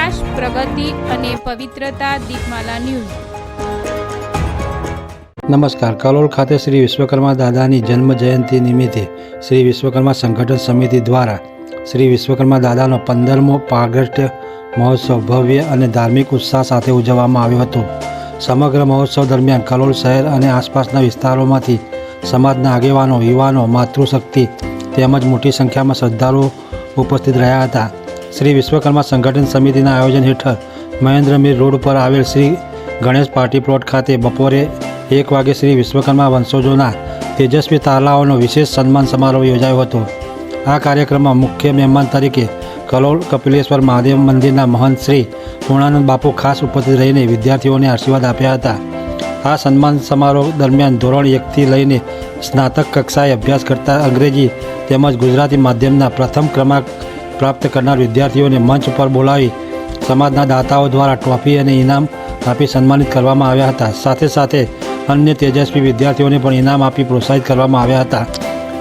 વિકાસ, પ્રગતિ અને પવિત્રતા. દીપમાલા ન્યૂઝ. નમસ્કાર. કલોલ ખાતે શ્રી વિશ્વકર્મા દાદાની જન્મ જયંતિ નિમિત્તે શ્રી વિશ્વકર્મા સંગઠન સમિતિ દ્વારા શ્રી વિશ્વકર્મા દાદાનો 15મો પ્રાગટ્ય મહોત્સવ ભવ્ય અને ધાર્મિક ઉત્સાહ સાથે ઉજવવામાં આવ્યો હતો. સમગ્ર મહોત્સવ દરમિયાન કલોલ શહેર અને આસપાસના વિસ્તારોમાંથી સમાજના આગેવાનો, યુવાનો, માતૃશક્તિ તેમજ મોટી સંખ્યામાં શ્રદ્ધાળુઓ ઉપસ્થિત રહ્યા હતા. શ્રી વિશ્વકર્મા સંગઠન સમિતિના આયોજન હેઠળ મહેન્દ્ર મિલ રોડ પર આવેલ શ્રી ગણેશ પાર્ટી પ્લોટ ખાતે બપોરે 1 વાગે શ્રી વિશ્વકર્મા વંશજોના તેજસ્વી તારલાઓનો વિશેષ સન્માન સમારોહ યોજાયો હતો. આ કાર્યક્રમમાં મુખ્ય મહેમાન તરીકે કલોલ કપિલેશ્વર મહાદેવ મંદિરના મહંત શ્રી પૂર્ણાનંદ બાપુ ખાસ ઉપસ્થિત રહીને વિદ્યાર્થીઓને આશીર્વાદ આપ્યા હતા. આ સન્માન સમારોહ દરમિયાન ધોરણ 1થી લઈને સ્નાતક કક્ષાએ અભ્યાસ કરતા અંગ્રેજી તેમજ ગુજરાતી માધ્યમના પ્રથમ ક્રમાંક પ્રાપ્ત કરનાર વિદ્યાર્થીઓને મંચ પર બોલાવી સમાજના દાતાઓ દ્વારા ટ્રોફી અને ઇનામ આપી સન્માનિત કરવામાં આવ્યા હતા. સાથે સાથે અન્ય તેજસ્વી વિદ્યાર્થીઓને પણ ઇનામ આપી પ્રોત્સાહિત કરવામાં આવ્યા હતા.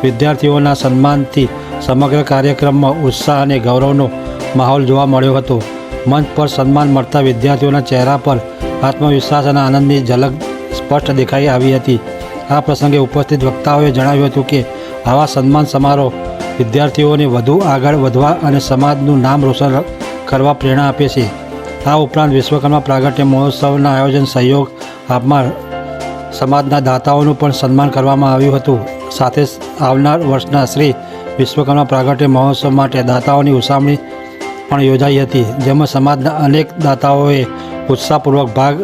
વિદ્યાર્થીઓના સન્માનથી સમગ્ર કાર્યક્રમમાં ઉત્સાહ અને ગૌરવનો માહોલ જોવા મળ્યો હતો. મંચ પર સન્માન મળતા વિદ્યાર્થીઓના ચહેરા પર આત્મવિશ્વાસ અને આનંદની ઝલક સ્પષ્ટ દેખાઈ આવી હતી. આ પ્રસંગે ઉપસ્થિત વક્તાઓએ જણાવ્યું હતું કે આવા સન્માન સમારોહ વિદ્યાર્થીઓને વધુ આગળ વધવા અને સમાજનું નામ રોશન કરવા પ્રેરણા આપે છે. આ ઉપરાંત વિશ્વકર્મા પ્રાગટ્ય મહોત્સવના આયોજન સહયોગ આપનાર સમાજના દાતાઓનું પણ સન્માન કરવામાં આવ્યું હતું. સાથે આવનાર વર્ષના શ્રી વિશ્વકર્મા પ્રાગટ્ય મહોત્સવ માટે દાતાઓની ઉજવણી પણ યોજાઈ હતી, જેમાં સમાજના અનેક દાતાઓએ ઉત્સાહપૂર્વક ભાગ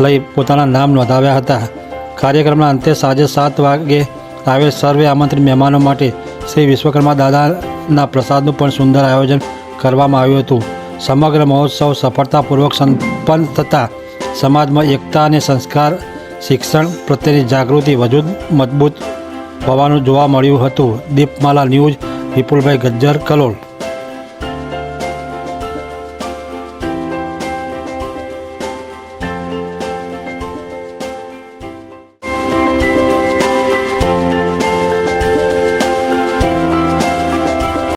લઈ પોતાના નામ નોંધાવ્યા હતા. કાર્યક્રમના અંતે સાંજે 7 વાગે આવેલ સર્વે આમંત્રિત મહેમાનો માટે શ્રી વિશ્વકર્મા દાદાના પ્રસાદનું પણ સુંદર આયોજન કરવામાં આવ્યું હતું. સમગ્ર મહોત્સવ સફળતાપૂર્વક સંપન્ન થતાં સમાજમાં એકતા અને સંસ્કાર શિક્ષણ પ્રત્યેની જાગૃતિ વધુ મજબૂત હોવાનું જોવા મળ્યું હતું. દીપમાલા ન્યૂઝ, વિપુલભાઈ ગજ્જર, કલોલ.